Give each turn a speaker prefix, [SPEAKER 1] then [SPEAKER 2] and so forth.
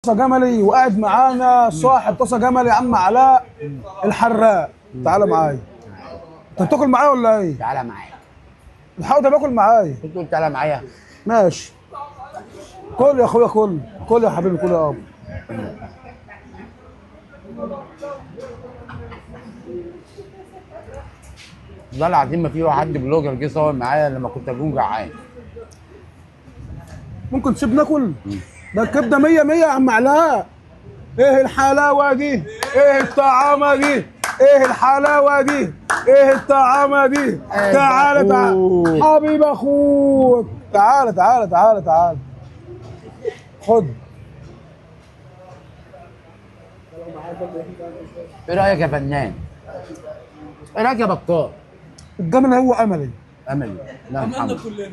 [SPEAKER 1] طاسه جملي وقاعد معانا صاحب طاسه جملي عم علاء الحراق. تعالى معايا. انت بتاكل معايا ولا ايه؟
[SPEAKER 2] تعالى معايا.
[SPEAKER 1] الحق ده باكل معايا.
[SPEAKER 2] بتقول تعالى معايا.
[SPEAKER 1] ماشي. كل يا اخويا كل كل يا حبيبي كل يا ابو.
[SPEAKER 2] والله العظيم ما في حد بلوجر جه صور معايا لما كنت اكون جعان.
[SPEAKER 1] ممكن تسيب ناكل؟ ده الكبده 100 100 يا عم علاء. ايه الحلاوه دي؟ ايه الطعامه دي؟ ايه الحلاوه دي؟ ايه الطعامه دي؟ تعالى تعالى حبيب اخوك. تعالى تعالى تعالى تعالى. خد.
[SPEAKER 2] ايه رايك يا فنان؟ ايه رايك يا بطال؟
[SPEAKER 1] الجمل هو املي.
[SPEAKER 2] املي. لا محمد.
[SPEAKER 3] كلنا.